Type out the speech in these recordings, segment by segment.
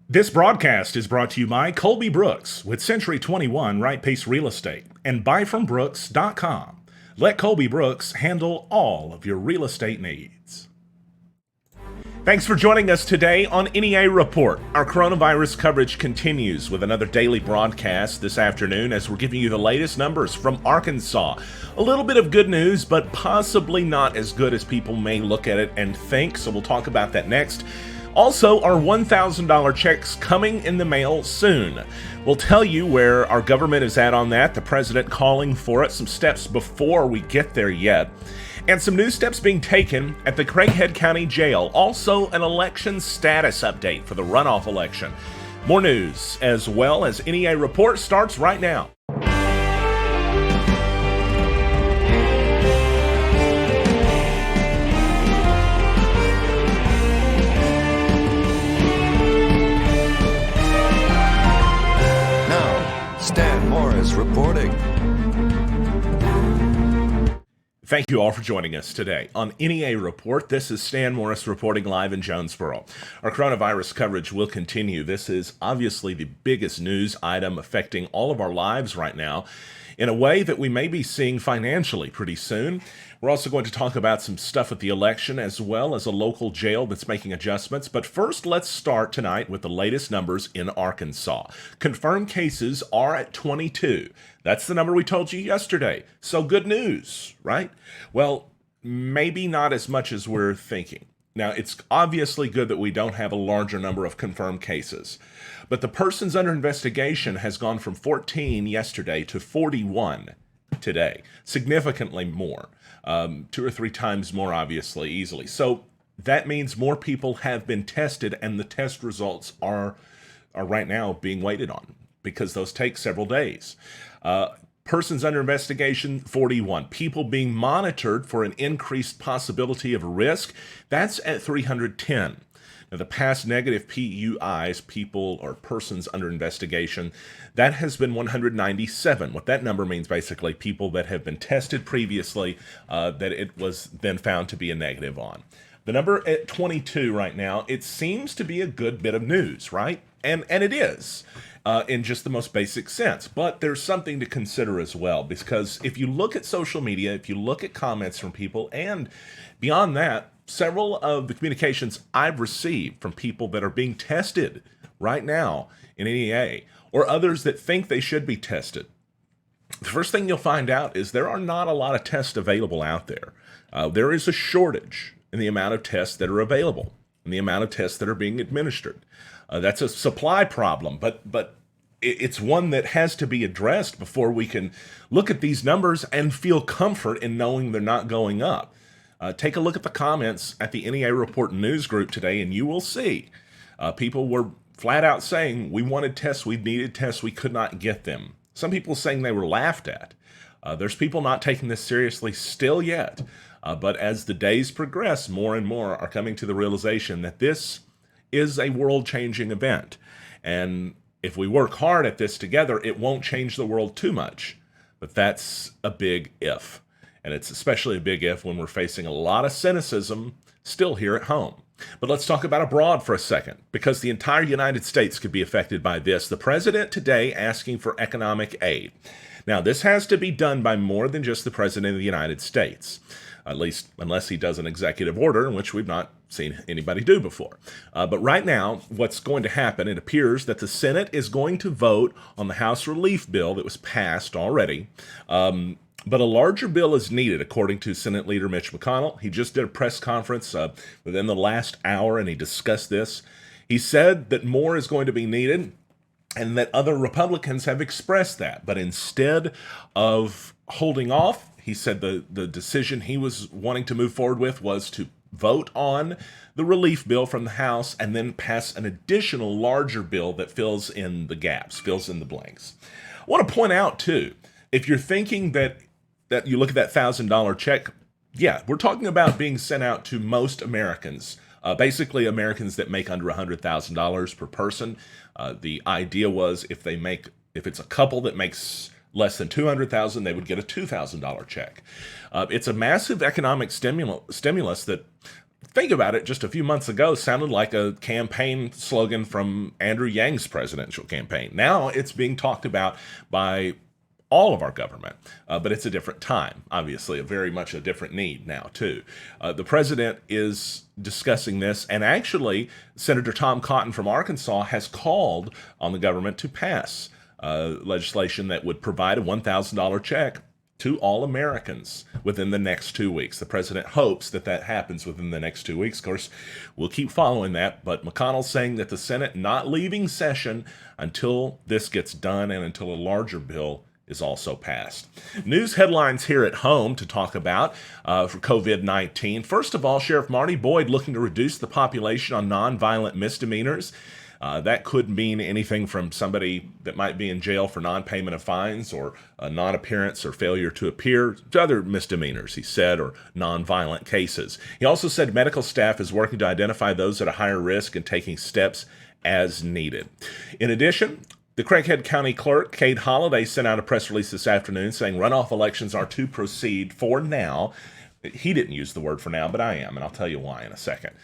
This broadcast is brought to you by Colby Brooks with Century 21 Right Pace Real Estate and buyfrombrooks.com. Let Colby Brooks handle all of your real estate needs. Thanks for joining us today on NEA Report. Our coronavirus coverage continues with another daily broadcast this afternoon as we're giving you the latest numbers from Arkansas. A little bit of good news, but possibly not as good as people may look at it and think, so we'll talk about that next. Also, our $1,000 checks coming in the mail soon. We'll tell you where our government is at on that, the president calling for it, some steps before we get there yet, and some new steps being taken at the Craighead County Jail. Also, an election status update for the runoff election. More news, as well as NEA Report, starts right now. Reporting. Thank you all for joining us today on NEA Report. This is Stan Morris reporting live in Jonesboro. Our coronavirus coverage will continue. This is obviously the biggest news item affecting all of our lives right now in a way that we may be seeing financially pretty soon. We're also going to talk about some stuff with the election as well as a local jail that's making adjustments. But first, let's start tonight with the latest numbers in Arkansas. Confirmed cases are at 22. That's the number we told you yesterday. So good news, right? Well, maybe not as much as we're thinking. Now, it's obviously good that we don't have a larger number of confirmed cases. But the persons under investigation has gone from 14 yesterday to 41 today. Significantly more. 2 or 3 times more, obviously, easily. So that means more people have been tested, and the test results are right now being waited on because those take several days. Persons under investigation, 41. People being monitored for an increased possibility of risk, that's at 310. Now, the past negative PUIs, people or persons under investigation, that has been 197. What that number means, basically, people that have been tested previously that it was then found to be a negative on. The number at 22 right now, it seems to be a good bit of news, right? And it is. In just the most basic sense. But there's something to consider as well, because if you look at social media, if you look at comments from people, and beyond that, several of the communications I've received from people that are being tested right now in NEA, or others that think they should be tested, the first thing you'll find out is there are not a lot of tests available out there. There is a shortage in the amount of tests that are available, and the amount of tests that are being administered. That's a supply problem, but it's one that has to be addressed before we can look at these numbers and feel comfort in knowing they're not going up. Take a look at the comments at the NEA Report news group today, and you will see people were flat out saying we wanted tests, we needed tests, we could not get them. Some people saying they were laughed at. There's people not taking this seriously still yet, but as the days progress, more and more are coming to the realization that this is a world-changing event. And if we work hard at this together, it won't change the world too much. But that's a big if. And it's especially a big if when we're facing a lot of cynicism still here at home. But let's talk about abroad for a second, because the entire United States could be affected by this. The president today asking for economic aid. Now, this has to be done by more than just the president of the United States, at least unless he does an executive order, in which we've not seen anybody do before. But right now, what's going to happen, it appears that the Senate is going to vote on the House relief bill that was passed already. But a larger bill is needed, according to Senate Leader Mitch McConnell. He just did a press conference within the last hour, and he discussed this. He said that more is going to be needed, and that other Republicans have expressed that. But instead of holding off, he said the decision he was wanting to move forward with was to vote on the relief bill from the House and then pass an additional larger bill that fills in the gaps, fills in the blanks. I want to point out, too, if you're thinking that you look at that $1,000 check, yeah, we're talking about being sent out to most Americans, basically Americans that make under $100,000 per person. The idea was if it's a couple that makes less than $200,000, they would get a $2,000 check. It's a massive economic stimulus that think about it, just a few months ago sounded like a campaign slogan from Andrew Yang's presidential campaign. Now it's being talked about by all of our government, but it's a different time, obviously, very much a different need now, too. The president is discussing this, and actually, Senator Tom Cotton from Arkansas has called on the government to pass legislation that would provide a $1,000 check to all Americans within the next 2 weeks. The president hopes that that happens within the next 2 weeks. Of course, we'll keep following that, but McConnell's saying that the Senate not leaving session until this gets done and until a larger bill is also passed. News headlines here at home to talk about for COVID-19. First of all, Sheriff Marty Boyd looking to reduce the population on nonviolent misdemeanors. That could mean anything from somebody that might be in jail for non-payment of fines or non-appearance or failure to appear to other misdemeanors, he said, or non-violent cases. He also said medical staff is working to identify those at a higher risk and taking steps as needed. In addition, the Craighead County Clerk, Cade Holliday, sent out a press release this afternoon saying runoff elections are to proceed for now. He didn't use the word for now, but I am, and I'll tell you why in a second.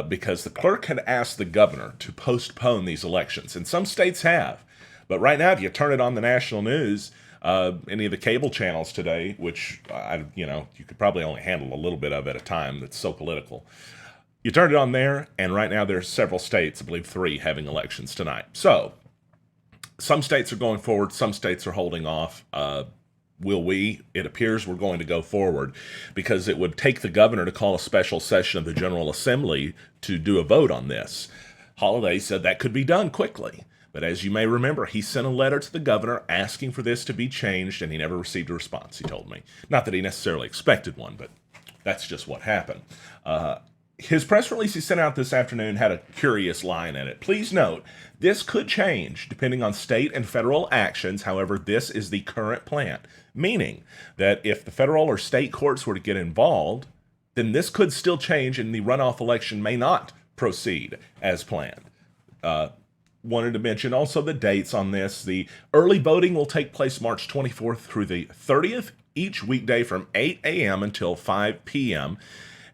Because the clerk had asked the governor to postpone these elections, and some states have. But right now, if you turn it on the national news, any of the cable channels today, which, you could probably only handle a little bit of at a time, that's so political. You turn it on there, and right now there's several states, I believe 3, having elections tonight. So, some states are going forward, some states are holding off. Will we? It appears we're going to go forward because it would take the governor to call a special session of the General Assembly to do a vote on this. Holliday said that could be done quickly. But as you may remember, he sent a letter to the governor asking for this to be changed, and he never received a response, he told me. Not that he necessarily expected one, but that's just what happened. His press release he sent out this afternoon had a curious line in it. Please note, this could change depending on state and federal actions. However, this is the current plan, meaning that if the federal or state courts were to get involved, then this could still change and the runoff election may not proceed as planned. Wanted to mention also the dates on this. The early voting will take place March 24th through the 30th, each weekday from 8 a.m. until 5 p.m.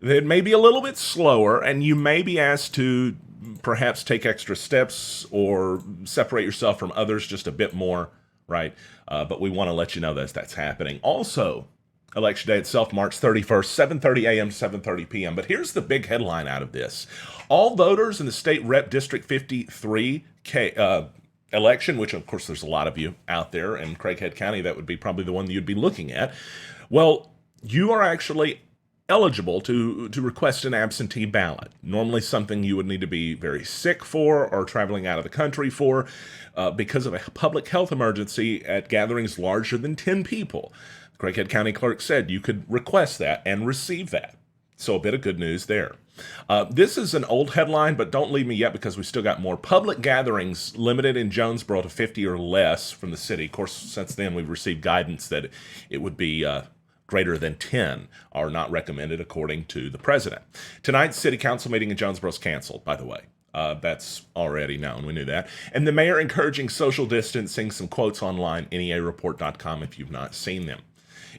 It may be a little bit slower, and you may be asked to perhaps take extra steps or separate yourself from others just a bit more, right? But we want to let you know that that's happening. Also, Election Day itself, March 31st, 7:30 a.m. to 7:30 p.m. But here's the big headline out of this. All voters in the State Rep District 53 election, which of course there's a lot of you out there in Craighead County, that would be probably the one that you'd be looking at. Well, you are actually eligible to request an absentee ballot. Normally something you would need to be very sick for or traveling out of the country for because of a public health emergency at gatherings larger than 10 people. The Craighead County Clerk said you could request that and receive that. So a bit of good news there. This is an old headline, but don't leave me yet because we still got more. Public gatherings limited in Jonesboro to 50 or less from the city. Of course, since then we've received guidance that it would be greater than 10 are not recommended according to the president. Tonight's city council meeting in Jonesboro is canceled, by the way. That's already known. We knew that. And the mayor encouraging social distancing, some quotes online, neareport.com if you've not seen them.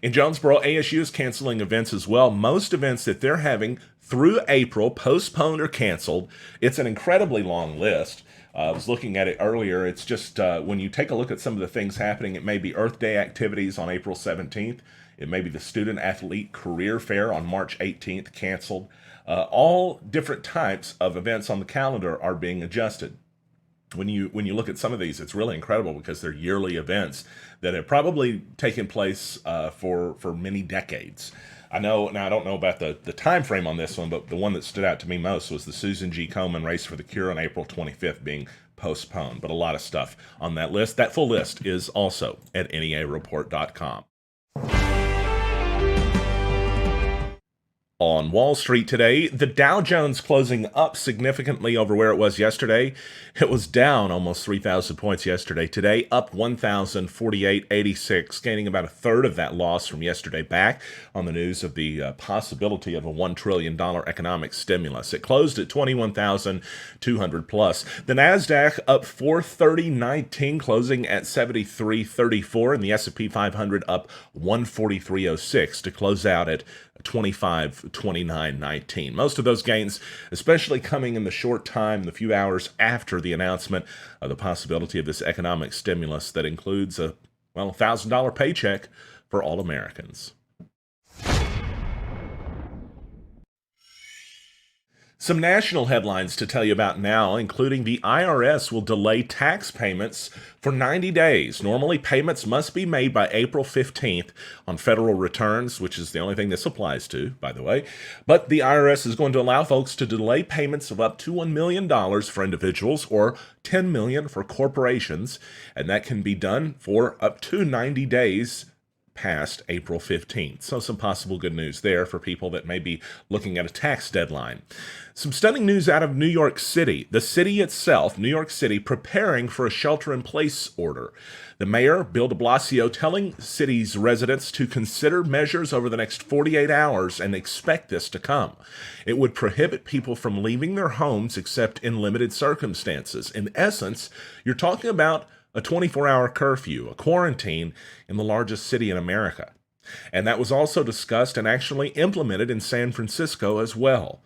In Jonesboro, ASU is canceling events as well. Most events that they're having through April, postponed or canceled. It's an incredibly long list. I was looking at it earlier. It's just when you take a look at some of the things happening, it may be Earth Day activities on April 17th. It may be the Student Athlete Career Fair on March 18th, canceled. All different types of events on the calendar are being adjusted. When you look at some of these, it's really incredible because they're yearly events that have probably taken place for many decades. I know, now I don't know about the time frame on this one, but the one that stood out to me most was the Susan G. Komen Race for the Cure on April 25th being postponed. But a lot of stuff on that list. That full list is also at neareport.com. On Wall Street today, the Dow Jones closing up significantly over where it was yesterday. It was down almost 3,000 points yesterday. Today, up 1,048.86, gaining about a third of that loss from yesterday back on the news of the possibility of a $1 trillion economic stimulus. It closed at 21,200 plus. The NASDAQ up 430.19, closing at 73.34, and the S&P 500 up 143.06 to close out at 25.29.19. Most of those gains, especially coming in the short time, the few hours after the announcement of the possibility of this economic stimulus that includes a $1,000 paycheck for all Americans. Some national headlines to tell you about now, including the IRS will delay tax payments for 90 days. Normally, payments must be made by April 15th on federal returns, which is the only thing this applies to, by the way. But the IRS is going to allow folks to delay payments of up to $1 million for individuals or $10 million for corporations, and that can be done for up to 90 days past April 15th. So some possible good news there for people that may be looking at a tax deadline. Some stunning news out of New York City. The city itself, New York City, preparing for a shelter-in-place order. The mayor, Bill de Blasio, telling city's residents to consider measures over the next 48 hours and expect this to come. It would prohibit people from leaving their homes except in limited circumstances. In essence, you're talking about a 24-hour curfew, a quarantine in the largest city in America. And that was also discussed and actually implemented in San Francisco as well.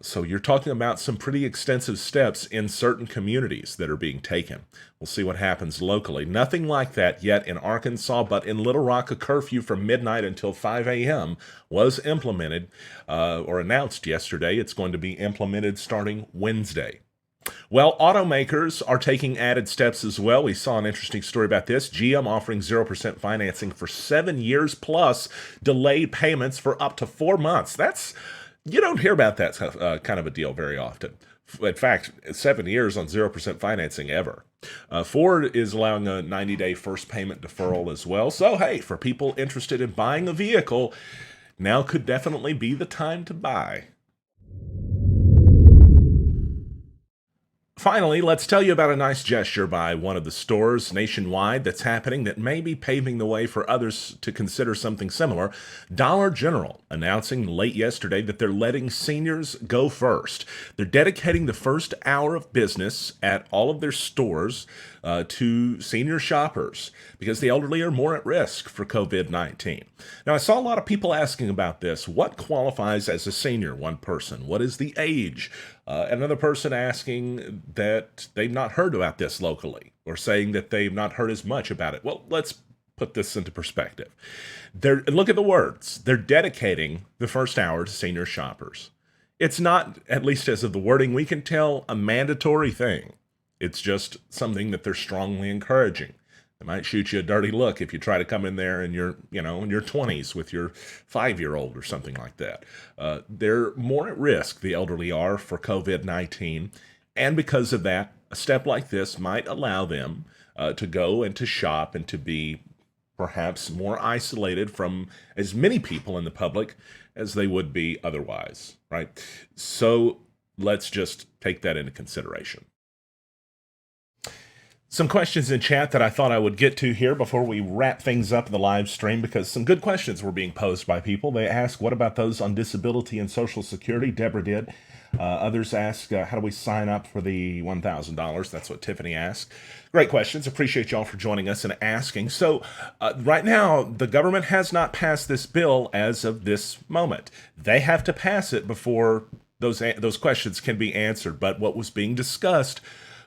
So you're talking about some pretty extensive steps in certain communities that are being taken. We'll see what happens locally. Nothing like that yet in Arkansas, but in Little Rock, a curfew from midnight until 5 a.m. was implemented or announced yesterday. It's going to be implemented starting Wednesday. Well, automakers are taking added steps as well. We saw an interesting story about this. GM offering 0% financing for 7 years plus delayed payments for up to 4 months. You don't hear about that kind of a deal very often. In fact, 7 years on 0% financing ever. Ford is allowing a 90-day first payment deferral as well. So, hey, for people interested in buying a vehicle, now could definitely be the time to buy. Finally, let's tell you about a nice gesture by one of the stores nationwide that's happening that may be paving the way for others to consider something similar. Dollar General announcing late yesterday that they're letting seniors go first. They're dedicating the first hour of business at all of their stores to senior shoppers because the elderly are more at risk for COVID-19. Now, I saw a lot of people asking about this. What qualifies as a senior? One person. What is the age? Another person asking that they've not heard about this locally or saying that they've not heard as much about it. Well, let's put this into perspective. Look at the words. They're dedicating the first hour to senior shoppers. It's not, at least as of the wording we can tell, a mandatory thing. It's just something that they're strongly encouraging. They might shoot you a dirty look if you try to come in there in your 20s with your 5-year-old or something like that. They're more at risk, the elderly are, for COVID-19. And because of that, a step like this might allow them to go and to shop and to be perhaps more isolated from as many people in the public as they would be otherwise, right? So let's just take that into consideration. Some questions in chat that I thought I would get to here before we wrap things up in the live stream, because some good questions were being posed by people. They ask, what about those on disability and Social Security? Deborah did. Others ask, how do we sign up for the $1,000? That's what Tiffany asked. Great questions. Appreciate y'all for joining us and asking. So right now, the government has not passed this bill as of this moment. They have to pass it before those questions can be answered. But what was being discussed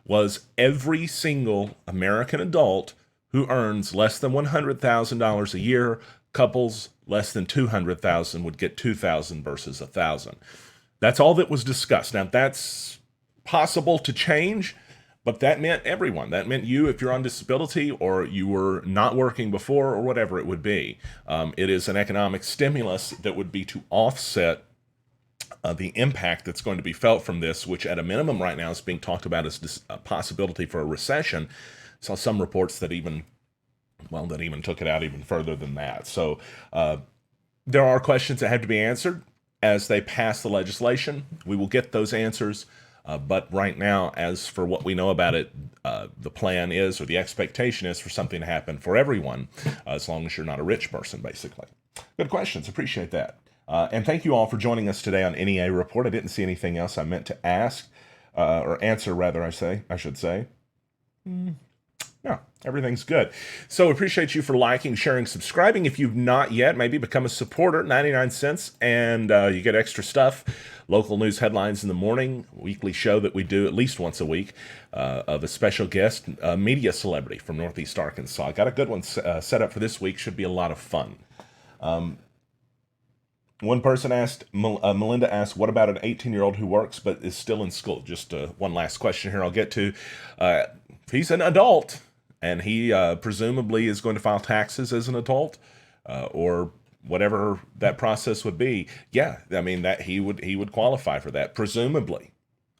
was every single American adult who earns less than $100,000 a year, couples less than $200,000 would get $2,000 versus $1,000. That's all that was discussed. Now, that's possible to change, but that meant everyone. That meant you if you're on disability or you were not working before or whatever it would be. It is an economic stimulus that would be to offset the impact that's going to be felt from this, which at a minimum right now is being talked about as a possibility for a recession. Saw some reports that even took it out even further than that. So there are questions that have to be answered as they pass the legislation. We will get those answers. But right now, as for what we know about it, the plan is, or the expectation is, for something to happen for everyone, as long as you're not a rich person, basically. Good questions. Appreciate that. And thank you all for joining us today on NEA Report. I didn't see anything else I meant to ask, or answer, rather, I should say. No, everything's good. So appreciate you for liking, sharing, subscribing. If you've not yet, maybe become a supporter, 99 cents, and you get extra stuff. Local news headlines in the morning, weekly show that we do at least once a week of a special guest, a media celebrity from Northeast Arkansas. I got a good one set up for this week. Should be a lot of fun. One person asked, Melinda asked, what about an 18-year-old who works but is still in school? Just one last question here I'll get to. He's an adult, and he presumably is going to file taxes as an adult, or whatever that process would be. Yeah, I mean, that he would qualify for that, presumably.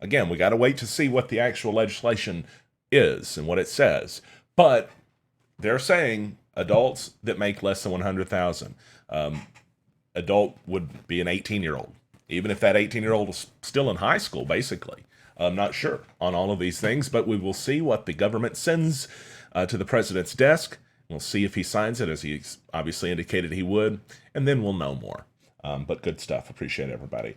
Again, we got to wait to see what the actual legislation is and what it says. But they're saying adults that make less than $100,000. Adult would be an 18-year-old, even if that 18-year-old was still in high school, basically. I'm not sure on all of these things, but we will see what the government sends to the president's desk. We'll see if he signs it, as he obviously indicated he would, and then we'll know more. But good stuff. Appreciate everybody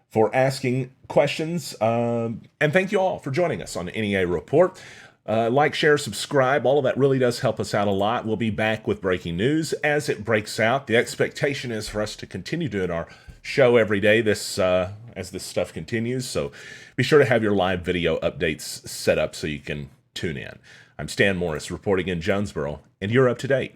for asking questions. And thank you all for joining us on the NEA Report. Like, share, subscribe. All of that really does help us out a lot. We'll be back with breaking news as it breaks out. The expectation is for us to continue doing our show every day as this stuff continues. So be sure to have your live video updates set up so you can tune in. I'm Stan Morris reporting in Jonesboro, and you're up to date.